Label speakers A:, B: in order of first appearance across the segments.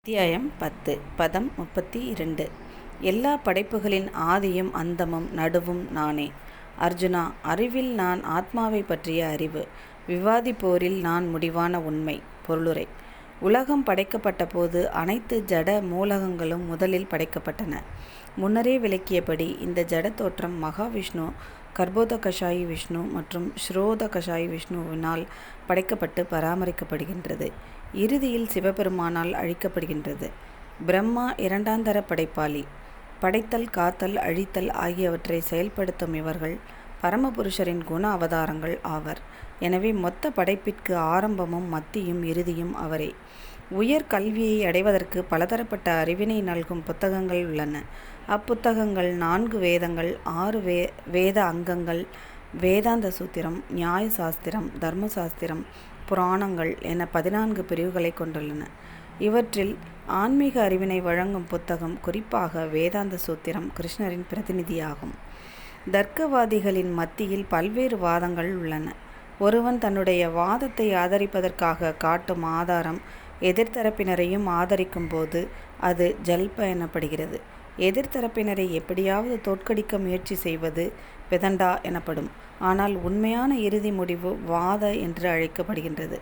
A: அத்தியாயம் 10 பதம் 32. எல்லா படைப்புகளின் ஆதியும் அந்தமும் நடுவும் நானே. அர்ஜுனா, அறிவில் நான் ஆத்மாவை பற்றிய அறிவு, விவாதிப்போரில் நான் முடிவான உண்மை. பொருளுரை. உலகம் படைக்கப்பட்ட போது அனைத்து ஜட மூலகங்களும் முதலில் படைக்கப்பட்டன. முன்னரே விளக்கியபடி இந்த ஜட தோற்றம் மகாவிஷ்ணு, கர்ப்போதகஷாயி விஷ்ணு மற்றும் ஸ்ரோதகஷாயி விஷ்ணுவினால் படைக்கப்பட்டு பராமரிக்கப்படுகின்றது. இறுதியில் சிவபெருமானால் அழிக்கப்படுகின்றது. பிரம்மா இரண்டாந்தர படைப்பாளி. படைத்தல், காத்தல், அழித்தல் ஆகியவற்றை செயல்படுத்தும் இவர்கள் பரமபுருஷரின் குண அவதாரங்கள் ஆவர். எனவே மொத்த படைப்பிற்கு ஆரம்பமும் மத்தியும் இறுதியும் அவரே. உயர் கல்வியை அடைவதற்கு பலதரப்பட்ட அறிவினை நல்கும் புத்தகங்கள் உள்ளன. அப்புத்தகங்கள் 4 வேதங்கள், 6 வேத அங்கங்கள், வேதாந்த சூத்திரம், நியாய சாஸ்திரம், தர்மசாஸ்திரம், புராணங்கள் என 14 பிரிவுகளை கொண்டுள்ளன. இவற்றில் ஆன்மீக அறிவினை வழங்கும் புத்தகம் குறிப்பாக வேதாந்த சூத்திரம் கிருஷ்ணரின் பிரதிநிதியாகும். தர்க்கவாதிகளின் மத்தியில் பல்வேறு வாதங்கள் உள்ளன. ஒருவன் தன்னுடைய வாதத்தை ஆதரிப்பதற்காக காட்டும் ஆதாரம் எதிர்த்தரப்பினரையும் ஆதரிக்கும் போது அது ஜல்ப எனப்படுகிறது. எதிர்த்தரப்பினரை எப்படியாவது தோற்கடிக்க முயற்சி செய்வது வெதண்டா எனப்படும். ஆனால் உண்மையான இறுதி முடிவு வாத என்று அழைக்கப்படுகின்றது.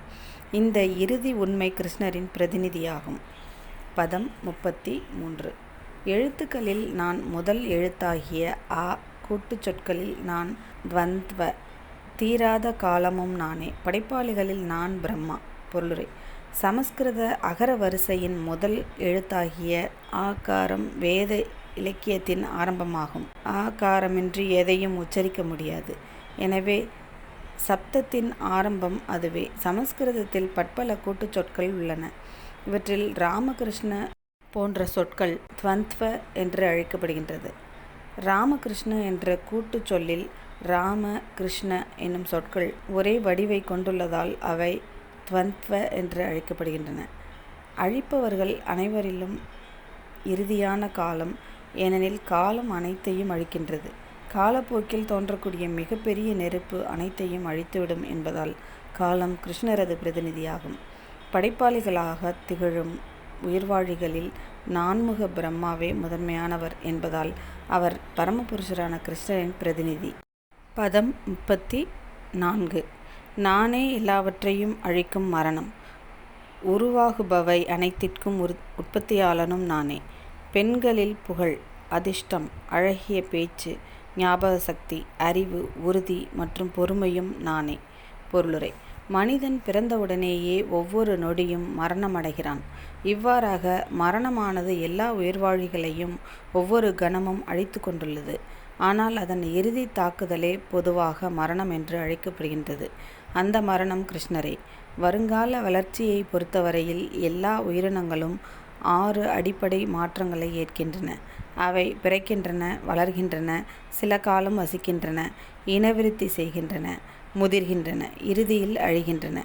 A: இந்த இறுதி உண்மை கிருஷ்ணரின் பிரதிநிதியாகும். பதம் 33. எழுத்துக்களில் நான் முதல் எழுத்தாகிய அ, கூட்டுச் சொற்களில் நான் துவந்த்வ, தீராத காலமும் நானே. படைப்பாளிகளில் நான் பிரம்மா. பொருளுரை. சமஸ்கிருத அகர வரிசையின் முதல் எழுத்தாகிய ஆகாரம் வேத இலக்கியத்தின் ஆரம்பமாகும். ஆகாரமின்றி எதையும் உச்சரிக்க முடியாது. எனவே சப்தத்தின் ஆரம்பம் அதுவே. சமஸ்கிருதத்தில் பற்பல கூட்டுச் சொற்கள் உள்ளன. இவற்றில் ராமகிருஷ்ண போன்ற சொற்கள் துவந்த்வ என்று அழைக்கப்படுகின்றது. ராமகிருஷ்ண என்ற கூட்டுச் சொல்லில் ராம, கிருஷ்ண என்னும் சொற்கள் ஒரே வடிவை கொண்டுள்ளதால் அவை துவந்த்வ என்று அழைக்கப்படுகின்றன. அழிப்பவர்கள் அனைவரிலும் இறுதியான காலம், ஏனெனில் காலம் அனைத்தையும் அழிக்கின்றது. காலப்போக்கில் தோன்றக்கூடிய மிகப்பெரிய நெருப்பு அனைத்தையும் அழித்துவிடும் என்பதால் காலம் கிருஷ்ணரது பிரதிநிதியாகும். படைப்பாளிகளாக திகழும் உயிர்வாழிகளில் நான்முக பிரம்மாவே முதன்மையானவர் என்பதால் அவர் பரமபுருஷரான கிருஷ்ணரின் பிரதிநிதி. பதம் 34. நானே எல்லாவற்றையும் அழிக்கும் மரணம். உருவாகுபவை அனைத்திற்கும் உற்பத்தியாளனும் நானே. பெண்களில் புகழ், அதிர்ஷ்டம், அழகிய பேச்சு, ஞாபக சக்தி, அறிவு, உறுதி மற்றும் பொறுமையும் நானே. பொருளுரை. மனிதன் பிறந்தவுடனேயே ஒவ்வொரு நொடியும் மரணமடைகிறான். இவ்வாறாக மரணமானது எல்லா உயிர்வாழிகளையும் ஒவ்வொரு கணமும் அழித்து கொண்டுள்ளது. ஆனால் அதன் இறுதி தாக்குதலே பொதுவாக மரணம் என்று அழைக்கப்படுகின்றது. அந்த மரணம் கிருஷ்ணரே. வருங்கால வளர்ச்சியை பொறுத்தவரையில் எல்லா உயிரினங்களும் 6 அடிப்படை மாற்றங்களை ஏற்கின்றன. அவை பிறக்கின்றன, வளர்கின்றன, சில காலம் வசிக்கின்றன, இனவிருத்தி செய்கின்றன, முதிர்கின்றன, இறுதியில் அழிகின்றன.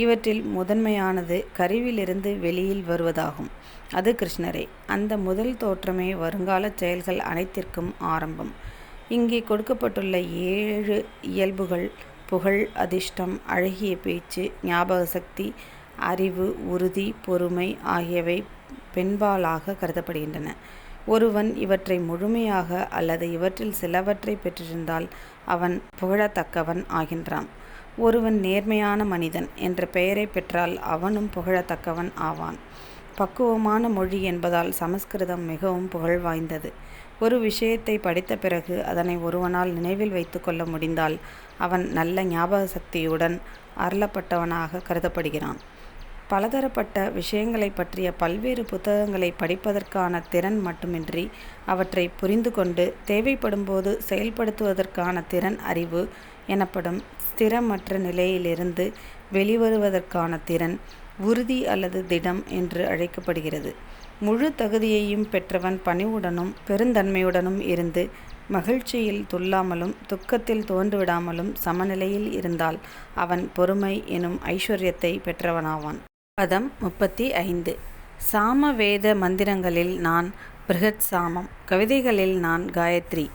A: இவற்றில் முதன்மையானது கருவிலிருந்து வெளியில் வருவதாகும். அது கிருஷ்ணரே. அந்த முதல் தோற்றமே வருங்கால செயல்கள் அனைத்திற்கும் ஆரம்பம். இங்கே கொடுக்கப்பட்டுள்ள 7 இயல்புகள் புகழ், அதிர்ஷ்டம், அழகிய பேச்சு, ஞாபக சக்தி, அறிவு, உறுதி, பொறுமை ஆகியவை பெண்பாலாக கருதப்படுகின்றன. ஒருவன் இவற்றை முழுமையாக அல்லது இவற்றில் சிலவற்றை பெற்றிருந்தால் அவன் புகழத்தக்கவன் ஆகின்றான். ஒருவன் நேர்மையான மனிதன் என்ற பெயரை பெற்றால் அவனும் புகழத்தக்கவன் ஆவான். பக்குவமான மொழி என்பதால் சமஸ்கிருதம் மிகவும் புகழ் வாய்ந்தது. ஒரு விஷயத்தை படித்த பிறகு அதனை ஒருவனால் நினைவில் வைத்து கொள்ள முடிந்தால் அவன் நல்ல ஞாபக சக்தியுடன் அருளப்பட்டவனாக கருதப்படுகிறான். பலதரப்பட்ட விஷயங்களை பற்றிய பல்வேறு புத்தகங்களை படிப்பதற்கான திறன் மட்டுமின்றி அவற்றை புரிந்து கொண்டு தேவைப்படும்போது செயல்படுத்துவதற்கான திறன் அறிவு எனப்படும் ஸ்திரமற்ற நிலையிலிருந்து வெளிவருவதற்கான திறன் உறுதி அல்லது திடம் என்று அழைக்கப்படுகிறது. முழு தகுதியையும் பெற்றவன் பணிவுடனும் பெருந்தன்மையுடனும் இருந்து மகிழ்ச்சியில் துள்ளாமலும் துக்கத்தில் தோன்றுவிடாமலும் சமநிலையில் இருந்தால் அவன் பொறுமை எனும் ஐஸ்வர்யத்தை பெற்றவனாவான். பதம் 35. சாம வேத மந்திரங்களில் நான் பிருகத் சாமம், கவிதைகளில் நான் காயத்ரி,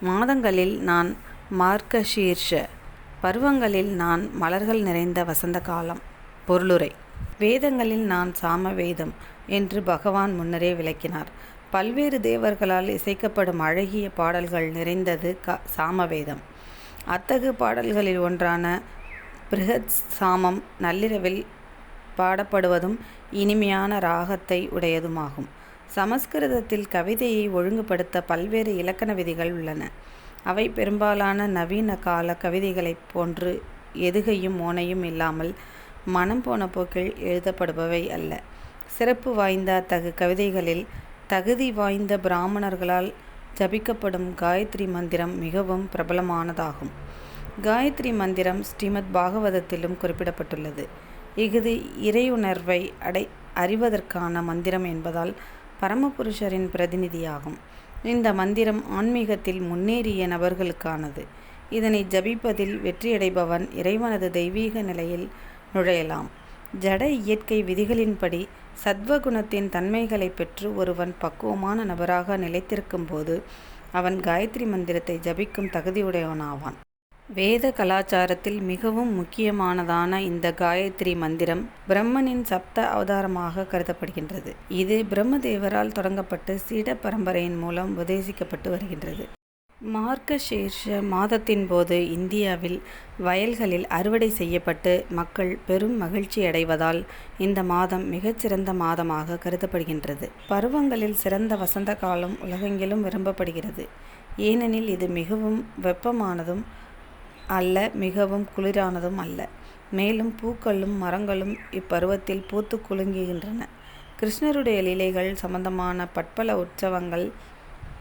A: மாதங்களில் நான் மார்கசீர்ஷ, பருவங்களில் நான் மலர்கள் நிறைந்த வசந்த காலம். பொருளுரை. வேதங்களில் நான் சாம வேதம், என்று பகவான் முன்னரே விளக்கினார். பல்வேறு தேவர்களால் இசைக்கப்படும் அழகிய பாடல்கள் நிறைந்தது சாமவேதம். அத்தகு பாடல்களில் ஒன்றான பிருஹத் சாமம் நள்ளிரவில் பாடப்படுவதும் இனிமையான ராகத்தை உடையதுமாகும். சமஸ்கிருதத்தில் கவிதையை ஒழுங்குபடுத்த பல்வேறு இலக்கண விதிகள் உள்ளன. அவை பெரும்பாலான நவீன கால கவிதைகளைப் போன்று எதுகையும் மோனையும் இல்லாமல் மனம் போன போக்கில் எழுதப்படுபவை அல்ல. சிறப்பு வாய்ந்த அத்தகு கவிதைகளில் தகுதி வாய்ந்த பிராமணர்களால் ஜபிக்கப்படும் காயத்ரி மந்திரம் மிகவும் பிரபலமானதாகும். காயத்ரி மந்திரம் ஸ்ரீமத் பாகவதத்திலும் குறிப்பிடப்பட்டுள்ளது. இஃது இறையுணர்வை அறிவதற்கான மந்திரம் என்பதால் பரமபுருஷரின் பிரதிநிதியாகும். இந்த மந்திரம் ஆன்மீகத்தில் முன்னேறிய நபர்களுக்கானது. இதனை ஜபிப்பதில் வெற்றியடைபவன் இறைவனது தெய்வீக நிலையில் நுழையலாம். ஜட இயற்கை விதிகளின்படி சத்வகுணத்தின் தன்மைகளை பெற்று ஒருவன் பக்குவமான நபராக நிலைத்திருக்கும் போது அவன் காயத்ரி மந்திரத்தை ஜபிக்கும் தகுதியுடையவனாவான். வேத கலாச்சாரத்தில் மிகவும் முக்கியமானதான இந்த காயத்ரி மந்திரம் பிரம்மனின் சப்த அவதாரமாக கருதப்படுகின்றது. இது பிரம்மதேவரால் தொடங்கப்பட்டு சீட பரம்பரையின் மூலம் உபதேசிக்கப்பட்டு வருகின்றது. மார்கசீர்ஷ மாதத்தின் போது இந்தியாவில் வயல்களில் அறுவடை செய்யப்பட்டு மக்கள் பெரும் மகிழ்ச்சி அடைவதால் இந்த மாதம் மிகச்சிறந்த மாதமாக கருதப்படுகின்றது. பருவங்களில் சிறந்த வசந்த காலம் உலகெங்கிலும் விரும்பப்படுகிறது. ஏனெனில் இது மிகவும் வெப்பமானதும் அல்ல, மிகவும் குளிரானதும் அல்ல. மேலும் பூக்களும் மரங்களும் இப்பருவத்தில் பூத்து குலுங்குகின்றன. கிருஷ்ணருடைய லீலைகள் சம்பந்தமான பற்பல உற்சவங்கள்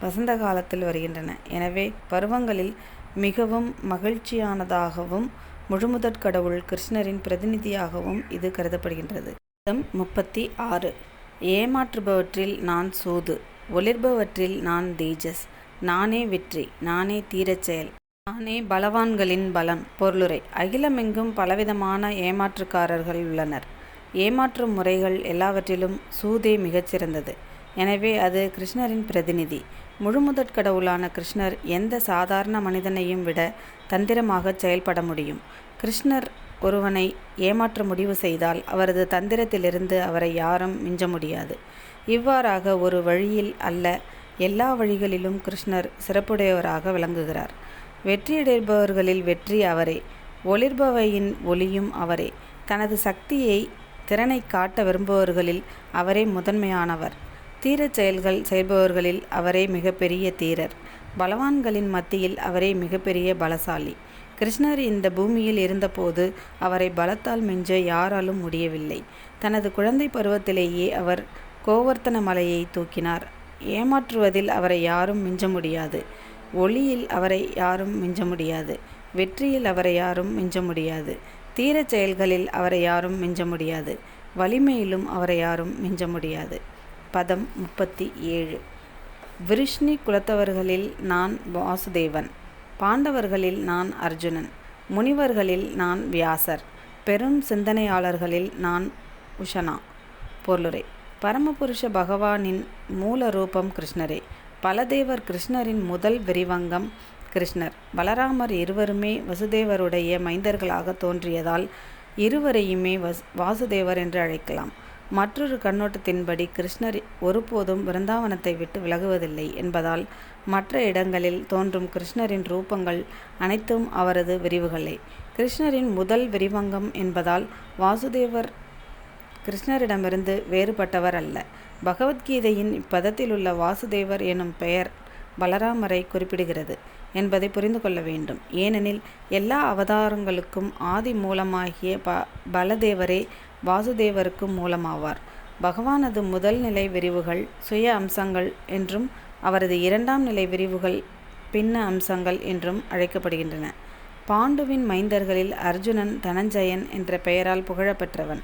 A: வசந்த காலத்தில் வருகின்றன. எனவே பருவங்களில் மிகவும் மகிழ்ச்சியானதாகவும் முழுமுதற் கடவுள் கிருஷ்ணரின் பிரதிநிதியாகவும் இது கருதப்படுகின்றது. 36. ஏமாற்றுபவற்றில் நான் சூது, ஒளிர்பவற்றில் நான் தேஜஸ், நானே வெற்றி, நானே தீரச் செயல், நானே பலவான்களின் பலம். பொருளுரை. அகிலமெங்கும் பலவிதமான ஏமாற்றுக்காரர்கள் உள்ளனர். ஏமாற்றும் முறைகள் எல்லாவற்றிலும் சூதே மிகச்சிறந்தது. எனவே அது கிருஷ்ணரின் பிரதிநிதி. முழுமுதற் கடவுளான கிருஷ்ணர் எந்த சாதாரண மனிதனையும் விட தந்திரமாக செயல்பட முடியும். கிருஷ்ணர் ஒருவனை ஏமாற்ற முடிவு செய்தால் அவரது தந்திரத்திலிருந்து அவரை யாரும் மிஞ்ச முடியாது. இவ்வாறாக ஒரு வழியில் அல்ல, எல்லா வழிகளிலும் கிருஷ்ணர் சிறப்புடையவராக விளங்குகிறார். வெற்றியடைபவர்களில் வெற்றி அவரே, ஒளிர்பவையின் ஒளியும் அவரே. தனது சக்தியை திறனை காட்ட விரும்புபவர்களில் அவரே முதன்மையானவர். தீரச் செயல்கள் செய்பவர்களில் அவரே மிகப்பெரிய தீரர். பலவான்களின் மத்தியில் அவரே மிகப்பெரிய பலசாலி. கிருஷ்ணர் இந்த பூமியில் இருந்தபோது அவரை பலத்தால் மிஞ்ச யாராலும் முடியவில்லை. தனது குழந்தை பருவத்திலேயே அவர் கோவர்த்தன மலையை தூக்கினார். ஏமாற்றுவதில் அவரை யாரும் மிஞ்ச முடியாது. ஒளியில் அவரை யாரும் மிஞ்ச முடியாது. வெற்றியில் அவரை யாரும் மிஞ்ச முடியாது. தீரச் செயல்களில் அவரை யாரும் மிஞ்ச முடியாது. வலிமையிலும் அவரை யாரும் மிஞ்ச முடியாது. பதம் 37. விருஷ்ணி குலத்தவர்களில் நான் வாசுதேவன், பாண்டவர்களில் நான் அர்ஜுனன், முனிவர்களில் நான் வியாசர், பெரும் சிந்தனையாளர்களில் நான் உஷனா. பொருளுரை. பரமபுருஷ பகவானின் மூல ரூபம் கிருஷ்ணரே. பலதேவர் கிருஷ்ணரின் முதல் விரிவங்கம் கிருஷ்ணர். பலராமர் இருவருமே வசுதேவருடைய மைந்தர்களாக தோன்றியதால் இருவரையுமே வாசுதேவர் என்று அழைக்கலாம். மற்றொரு கண்ணோட்டத்தின்படி கிருஷ்ணர் ஒருபோதும் பிருந்தாவனத்தை விட்டு விலகுவதில்லை என்பதால் மற்ற இடங்களில் தோன்றும் கிருஷ்ணரின் ரூபங்கள் அனைத்தும் அவரது விரிவுகளே. கிருஷ்ணரின் முதல் விரிவங்கம் என்பதால் வாசுதேவர் கிருஷ்ணரிடமிருந்து வேறுபட்டவர் அல்ல. பகவத்கீதையின் இப்பதத்திலுள்ள வாசுதேவர் எனும் பெயர் பலராமரை குறிப்பிடுகிறது என்பதை புரிந்து கொள்ள வேண்டும். ஏனெனில் எல்லா அவதாரங்களுக்கும் ஆதி மூலமாகிய பலதேவரே வாசுதேவருக்கும் மூலமாவார். பகவானது முதல் நிலை விரிவுகள் சுய அம்சங்கள் என்றும் அவரது இரண்டாம் நிலை விரிவுகள் பின்ன அம்சங்கள் என்றும் அழைக்கப்படுகின்றன. பாண்டுவின் மைந்தர்களில் அர்ஜுனன் தனஞ்சயன் என்ற பெயரால் புகழப்பெற்றவன்.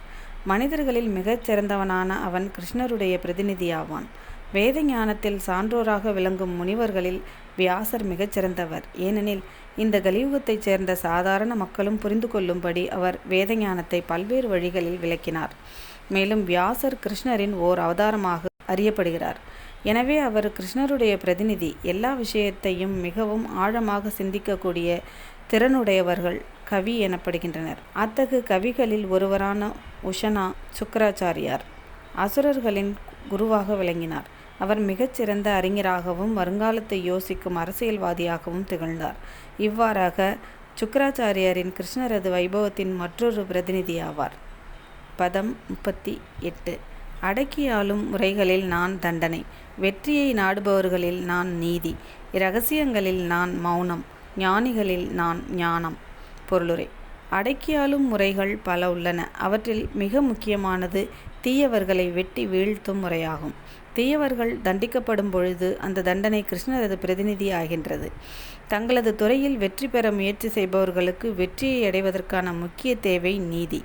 A: மனிதர்களில் மிகச் சிறந்தவனான அவன் கிருஷ்ணருடைய பிரதிநிதியாவான். வேத ஞானத்தில் சான்றோராக விளங்கும் முனிவர்களில் வியாசர் மிகச்சிறந்தவர். ஏனெனில் இந்த கலியுகத்தைச் சேர்ந்த சாதாரண மக்களும் புரிந்து கொள்ளும்படி அவர் வேத ஞானத்தை பல்வேறு வழிகளில் விளக்கினார். மேலும் வியாசர் கிருஷ்ணரின் ஓர் அவதாரமாக அறியப்படுகிறார். எனவே அவர் கிருஷ்ணருடைய பிரதிநிதி. எல்லா விஷயத்தையும் மிகவும் ஆழமாக சிந்திக்கக்கூடிய திறனுடையவர்கள் கவி எனப்படுகின்றனர். அத்தகு கவிகளில் ஒருவரான உஷனா சுக்கராச்சாரியார் அசுரர்களின் குருவாக விளங்கினார். அவர் மிகச்சிறந்த அறிஞராகவும் வருங்காலத்தை யோசிக்கும் அரசியல்வாதியாகவும் திகழ்ந்தார். இவ்வாறாக சுக்கிராச்சாரியரின் கிருஷ்ணரது வைபவத்தின் மற்றொரு பிரதிநிதியாவார். பதம் 38. அடக்கி ஆளும் முறைகளில் நான் தண்டனை, வெற்றியை நாடுபவர்களில் நான் நீதி, இரகசியங்களில் நான் மௌனம், ஞானிகளில் நான் ஞானம். பொருளுரை: அடக்கியாளும் முறைகள் பல உள்ளன. அவற்றில் மிக முக்கியமானது தீயவர்களை வெட்டி வீழ்த்தும் முறையாகும். தீயவர்கள் தண்டிக்கப்படும் பொழுது அந்த தண்டனை கிருஷ்ணரது பிரதிநிதி ஆகின்றது. தங்களது துறையில் வெற்றி பெற முயற்சி செய்பவர்களுக்கு வெற்றியை அடைவதற்கான முக்கிய தேவை நீதி.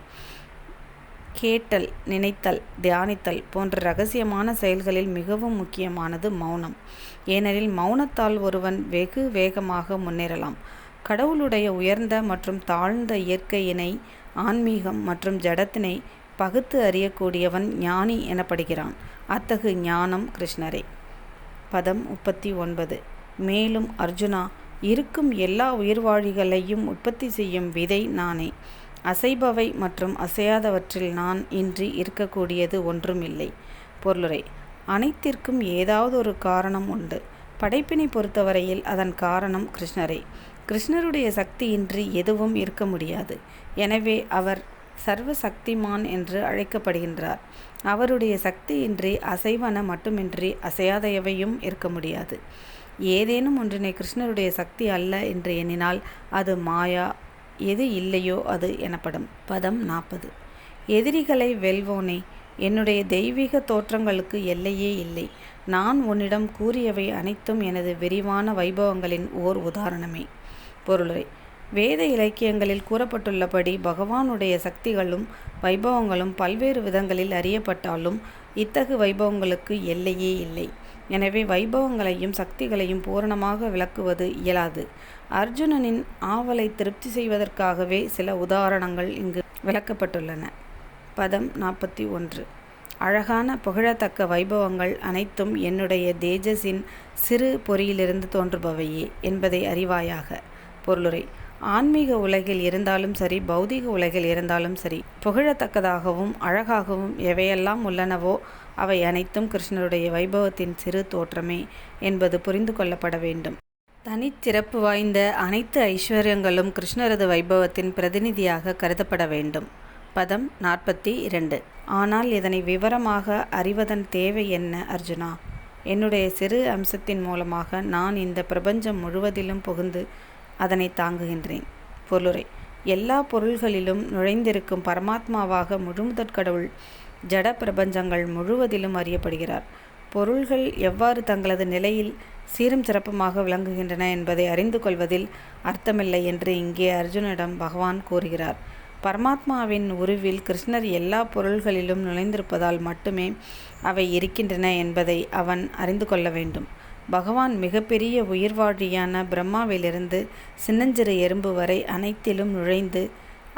A: கேட்டல், நினைத்தல், தியானித்தல் போன்ற இரகசியமான செயல்களில் மிகவும் முக்கியமானது மௌனம். ஏனெனில் மௌனத்தால் ஒருவன் வெகு வேகமாக முன்னேறலாம். கடவுளுடைய உயர்ந்த மற்றும் தாழ்ந்த இயற்கையினை, ஆன்மீகம் மற்றும் ஜடத்தினை பகுத்து அறியக்கூடியவன் ஞானி எனப்படுகிறான். அத்தகு ஞானம் கிருஷ்ணரே. பதம் 39. மேலும் அர்ஜுனா, இருக்கும் எல்லா உயிர்வாழிகளையும் உற்பத்தி செய்யும் விதை நானே. அசைபவை மற்றும் அசையாதவற்றில் நான் இன்றி இருக்கக்கூடியது ஒன்றுமில்லை. பொருளுரை: அனைத்திற்கும் ஏதாவது ஒரு காரணம் உண்டு. படைப்பினை பொறுத்தவரையில் அதன் காரணம் கிருஷ்ணரே. கிருஷ்ணருடைய சக்தியின்றி எதுவும் இருக்க முடியாது. எனவே அவர் சர்வ சக்திமான் என்று அழைக்கப்படுகின்றார். அவருடைய சக்தியின்றி அசைவன மட்டுமின்றி அசையாதவையும் இருக்க முடியாது. ஏதேனும் ஒன்றினை கிருஷ்ணருடைய சக்தி அல்ல என்று எண்ணினால் அது மாயா, எது இல்லையோ அது எனப்படும். பதம் 40. எதிரிகளை வெல்வோனே, என்னுடைய தெய்வீக தோற்றங்களுக்கு எல்லையே இல்லை. நான் உன்னிடம் கூறியவை அனைத்தும் எனது விரிவான வைபவங்களின் ஓர் உதாரணமே. பொருளுரை: வேத இலக்கியங்களில் கூறப்பட்டுள்ளபடி பகவானுடைய சக்திகளும் வைபவங்களும் பல்வேறு விதங்களில் அறியப்பட்டாலும் இத்தகு வைபவங்களுக்கு எல்லையே இல்லை. எனவே வைபவங்களையும் சக்திகளையும் பூரணமாக விளக்குவது இயலாது. அர்ஜுனனின் ஆவலை திருப்தி செய்வதற்காகவே சில உதாரணங்கள் இங்கு விளக்கப்பட்டுள்ளன. பதம் 41. அழகான புகழத்தக்க வைபவங்கள் அனைத்தும் என்னுடைய தேஜஸின் சிறு பொறியிலிருந்து தோன்றுபவையே என்பதை அறிவாயாக. பொருளுரை: ஆன்மீக உலகில் இருந்தாலும் சரி, பௌதிக உலகில் இருந்தாலும் சரி, புகழத்தக்கதாகவும் அழகாகவும் எவையெல்லாம் உள்ளனவோ அவை அனைத்தும் கிருஷ்ணருடைய வைபவத்தின் சிறு தோற்றமே என்பது புரிந்து கொள்ளப்பட வேண்டும். தனிச்சிறப்பு வாய்ந்த அனைத்து ஐஸ்வர்யங்களும் கிருஷ்ணரது வைபவத்தின் பிரதிநிதியாக கருதப்பட வேண்டும். பதம் 42. ஆனால் இதனை விவரமாக அறிவதன் தேவை என்ன அர்ஜுனா? என்னுடைய சிறு அம்சத்தின் மூலமாக நான் இந்த பிரபஞ்சம் முழுவதிலும் புகுந்து அதனை தாங்குகின்றேன். பொருளுரை: எல்லா பொருள்களிலும் நுழைந்திருக்கும் பரமாத்மாவாக முழுமுதற் கடவுள் ஜட பிரபஞ்சங்கள் முழுவதிலும் அறியப்படுகிறார். பொருள்கள் எவ்வாறு தங்களது நிலையில் சீரும் சிறப்புமாக விளங்குகின்றன என்பதை அறிந்து கொள்வதில் அர்த்தமில்லை என்று இங்கே அர்ஜுனிடம் பகவான் கூறுகிறார். பரமாத்மாவின் உருவில் கிருஷ்ணர் எல்லா பொருள்களிலும் நுழைந்திருப்பதால் மட்டுமே அவை இருக்கின்றன என்பதை அவன் அறிந்து கொள்ள வேண்டும். பகவான் மிகப்பெரிய உயிர்வாழியான பிரம்மாவிலிருந்து சின்னஞ்சிறு எறும்பு வரை அனைத்திலும் நுழைந்து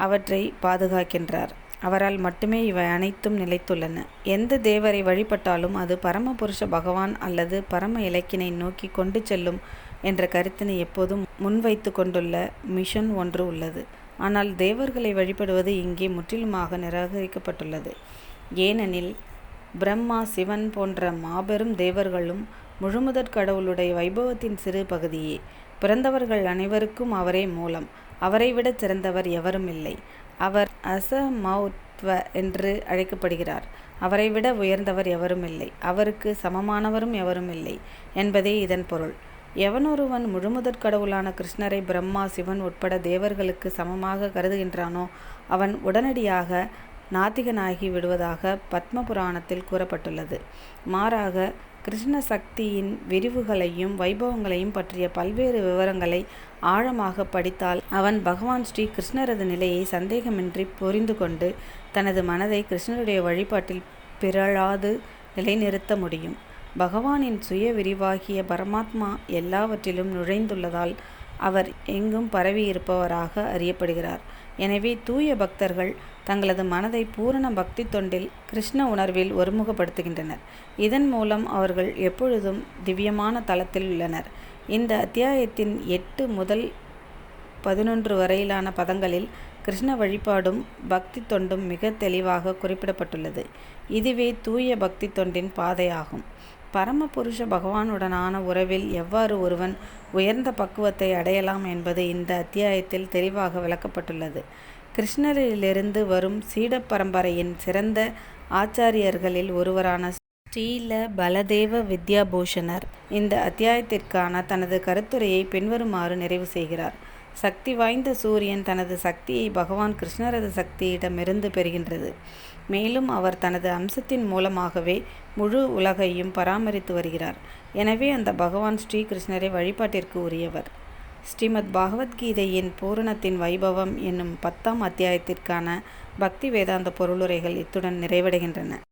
A: அவற்றை பாதுகாக்கின்றார். அவரால் மட்டுமே இவை அனைத்தும் நிலைத்துள்ளன. எந்த தேவரை வழிபட்டாலும் அது பரமபுருஷ பகவான் அல்லது பரம இலக்கினை நோக்கி கொண்டு செல்லும் என்ற கருத்தினை எப்போதும் முன்வைத்து கொண்டுள்ள மிஷன் ஒன்று உள்ளது. ஆனால் தேவர்களை வழிபடுவது இங்கே முற்றிலுமாக நிராகரிக்கப்பட்டுள்ளது. ஏனெனில் பிரம்மா, சிவன் போன்ற மாபெரும் தேவர்களும் முழுமுதற் கடவுளுடைய வைபவத்தின் சிறு பகுதியே. பிறந்தவர்கள் அனைவருக்கும் அவரே மூலம். அவரை விட சிறந்தவர் எவரும் இல்லை. அவர் அசமௌத்வ என்று அழைக்கப்படுகிறார். அவரை விட உயர்ந்தவர் எவரும் இல்லை. அவருக்கு சமமானவரும் எவரும் இல்லை என்பதே இதன் பொருள். எவனொருவன் முழுமுதற் கடவுளான கிருஷ்ணரை பிரம்மா, சிவன் உட்பட தேவர்களுக்கு சமமாக கருதுகின்றானோ அவன் உடனடியாக நாத்திகனாகி விடுவதாக பத்ம புராணத்தில் கூறப்பட்டுள்ளது. மாறாக கிருஷ்ண சக்தியின் விரிவுகளையும் வைபவங்களையும் பற்றிய பல்வேறு விவரங்களை ஆழமாக படித்தால் அவன் பகவான் ஸ்ரீ கிருஷ்ணரது நிலையை சந்தேகமின்றி புரிந்து கொண்டு தனது மனதை கிருஷ்ணருடைய வழிபாட்டில் பிறழாது நிலைநிறுத்த முடியும். பகவானின் சுய விரிவாகிய பரமாத்மா எல்லாவற்றிலும் நுழைந்துள்ளதால் அவர் எங்கும் பரவி இருப்பவராக அறியப்படுகிறார். எனவே தூய பக்தர்கள் தங்களது மனதை பூரண பக்தி தொண்டில் கிருஷ்ண உணர்வில் ஒருமுகப்படுத்துகின்றனர். இதன் மூலம் அவர்கள் எப்பொழுதும் திவ்யமான தளத்தில் உள்ளனர். இந்த அத்தியாயத்தின் 8 முதல் 11 வரையிலான பதங்களில் கிருஷ்ண வழிபாடும் பக்தி தொண்டும் மிக தெளிவாக குறிப்பிடப்பட்டுள்ளது. இதுவே தூய பக்தி தொண்டின் பாதையாகும். பரமபுருஷ பகவானுடனான உறவில் எவ்வாறு ஒருவன் உயர்ந்த பக்குவத்தை அடையலாம் என்பது இந்த அத்தியாயத்தில் தெளிவாக விளக்கப்பட்டுள்ளது. கிருஷ்ணரிலிருந்து வரும் சீட பரம்பரையின் சிறந்த ஆச்சாரியர்களில் ஒருவரான ஸ்ரீல பலதேவ வித்யாபூஷணர் இந்த அத்தியாயத்திற்கான தனது கருத்துரையை பின்வருமாறு நிறைவு செய்கிறார். சக்தி வாய்ந்த சூரியன் தனது சக்தியை பகவான் கிருஷ்ணரது சக்தியிடமிருந்து பெறுகின்றது. மேலும் அவர் தனது அம்சத்தின் மூலமாகவே முழு உலகையும் பராமரித்து வருகிறார். எனவே அந்த பகவான் ஸ்ரீகிருஷ்ணரை வழிபாட்டிற்கு உரியவர். ஸ்ரீமத் பகவத்கீதையின் பூரணத்தின் வைபவம் என்னும் 10ஆம் அத்தியாயத்திற்கான பக்தி வேதாந்த பொருளுரைகள் இத்துடன் நிறைவடைகின்றன.